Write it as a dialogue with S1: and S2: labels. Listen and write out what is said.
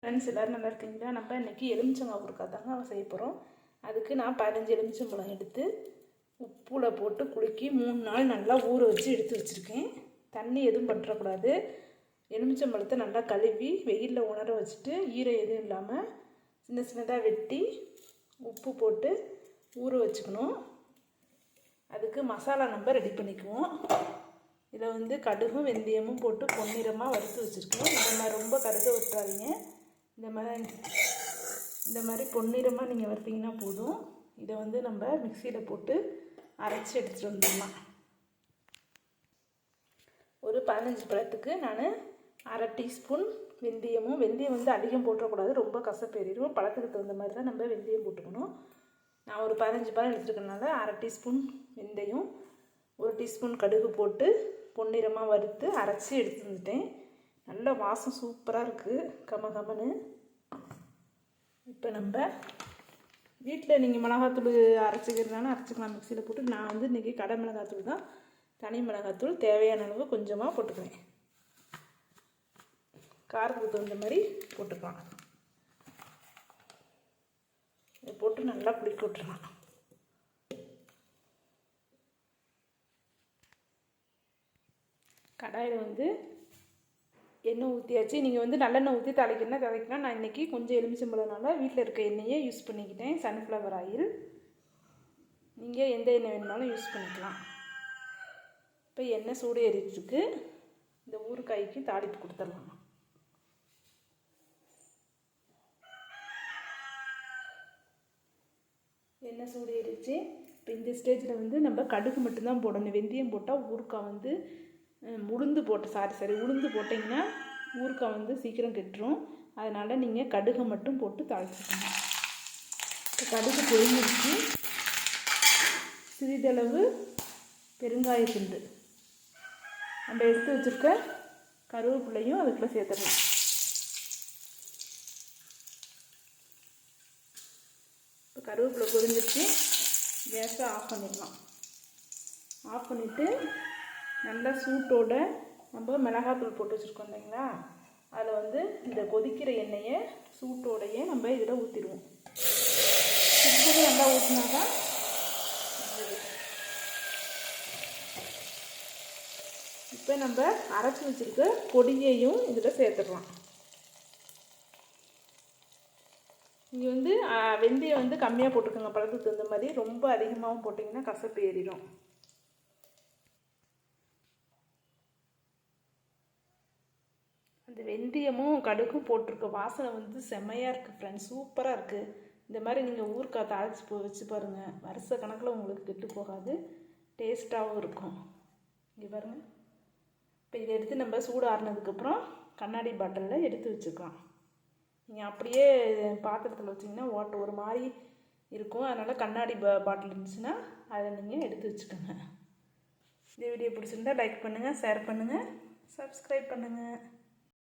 S1: Friends எல்லோரும் நல்லா இருக்கீங்களா? நம்ம இன்றைக்கி எலுமிச்சங்காய் ஊறுகாய் தாங்க செய்ய போகிறோம். அதுக்கு நான் 15 எலுமிச்சம்பழம் எடுத்து உப்பில் போட்டு குலுக்கி 3 நாள் நல்லா ஊற வச்சு எடுத்து வச்சுருக்கேன். தண்ணி எதுவும் பற்றக்கூடாது. எலுமிச்சம்பழத்தை நல்லா கழுவி வெயிலில் உணர வச்சுட்டு ஈரம் எதுவும் இல்லாமல் சின்ன சின்னதாக வெட்டி உப்பு போட்டு ஊற வச்சுக்கணும். அதுக்கு மசாலா நம்ம ரெடி பண்ணிக்குவோம். இதில் கடுகும் வெந்தயமும் போட்டு பொன்னிறமாக வறுத்து வச்சுருக்கேன். இந்த மாதிரி ரொம்ப கடுகு வற்றாதீங்க. இந்த மாதிரி பொன்னிறமாக நீங்கள் வறுத்தீங்கன்னா போதும். இதை நம்ம மிக்சியில் போட்டு அரைச்சி எடுத்துகிட்டு வந்துடலாம். ஒரு 15 பழத்துக்கு நான் 1/2 டீஸ்பூன் வெந்தயம் அதிகம் போட்டக்கூடாது, ரொம்ப கசப்பேறிடும். பழத்துக்கு தகுந்த மாதிரி தான் நம்ம வெந்தயம் போட்டுக்கணும். நான் ஒரு 15 பழம் எடுத்துருக்கனால 1/2 டீஸ்பூன் வெந்தயம், 1 டீஸ்பூன் கடுகு போட்டு பொன்னிறமாக வறுத்து அரைச்சி எடுத்து வந்துட்டேன். நல்ல வாசம் சூப்பராக இருக்குது, கமகமன்னு. இப்போ நம்ம வீட்டில் நீங்கள் மிளகாத்தூள் அரைச்சிக்கிறதுனால அரைச்சிக்கலாம் மிக்சியில் போட்டு. நான் இன்றைக்கி கடை மிளகாத்தூள் தான், தனி மிளகாத்தூள் தேவையான அளவு கொஞ்சமாக போட்டுக்குவேன். காரத்துக்கு தகுந்த மாதிரி போட்டுக்கலாம். இதை போட்டு நல்லா குளிக்க விட்டுருலாம். கடாயில் எண்ணெய் ஊற்றியாச்சு. நீங்கள் நல்லெண்ணெய் ஊற்றி தலைக்கலாம். நான் இன்றைக்கி கொஞ்சம் எலுமிச்சம்பழம்னால வீட்டில் இருக்க எண்ணெயை யூஸ் பண்ணிக்கிட்டேன், சன்ஃப்ளவர் ஆயில். நீங்கள் எந்த எண்ணெய் வேணுனாலும் யூஸ் பண்ணிக்கலாம். இப்போ எண்ணெய் சூடு ஏறிட்டுருக்கு. இந்த ஊறுகாய்க்கு தாளிப்பு கொடுத்துடலாம். எண்ணெய் சூடு ஏறிச்சு. இப்போ இந்த ஸ்டேஜில் நம்ம கடுகு மட்டும்தான் போடணும். வெந்தயம் போட்டால் ஊறுகாய் உளுந்து போட்டிங்கன்னா ஊறுகாய் சீக்கிரம் கெட்டுரும். அதனால் நீங்கள் கடுகை மட்டும் போட்டு தாளிச்சுக்கணும். இப்போ கடுகு பொரிஞ்சிருச்சு. சிறிதளவு பெருங்காயத்துண்டு, நம்ம எடுத்து வச்சுருக்க கருவேப்பிலையும் அதுக்குள்ளே சேர்த்துடலாம். இப்போ கருவேப்பிலை பொரிஞ்சிருச்சு. கேஸை ஆஃப் பண்ணிடலாம். ஆஃப் பண்ணிவிட்டு நல்லா சூட்டோட நம்ம மிளகாத்தூள் போட்டு வச்சுருக்கோம் இல்லைங்களா, அதில் இந்த கொதிக்கிற எண்ணெயை சூட்டோடையே நம்ம இதில் ஊற்றிடுவோம். சுத்தம் நல்லா ஊற்றினா தான். இப்போ நம்ம அரைச்சி வச்சுருக்க பொடியையும் இதில் சேர்த்துடலாம். நீங்கள் வெந்தயம் கம்மியாக போட்டுக்கோங்க, பழத்துக்கு தகுந்த மாதிரி. ரொம்ப அதிகமாகவும் போட்டிங்கன்னா கசப்பு ஏறிடும். அந்த வெந்தயமும் கடுகும் போட்டிருக்க வாசனை செம்மையாக இருக்குது ஃப்ரெண்ட்ஸ், சூப்பராக இருக்குது. இந்த மாதிரி நீங்கள் ஊறுகாய் தாளித்து வச்சு பாருங்கள், வருஷ கணக்கில் உங்களுக்கு கெட்டு போகாது, டேஸ்ட்டாகவும் இருக்கும். இங்கே பாருங்கள். இப்போ இதை எடுத்து நம்ம சூடு ஆறுனதுக்கப்புறம் கண்ணாடி பாட்டிலில் எடுத்து வச்சுக்கலாம். நீங்கள் அப்படியே பாத்திரத்தில் வச்சிங்கன்னா ஒரு மாதிரி இருக்கும். அதனால் கண்ணாடி பாட்டில் இருந்துச்சுன்னா அதை நீங்கள் எடுத்து வச்சுக்கோங்க. இந்த வீடியோ பிடிச்சிருந்தா லைக் பண்ணுங்கள், ஷேர் பண்ணுங்கள், சப்ஸ்கிரைப் பண்ணுங்கள்.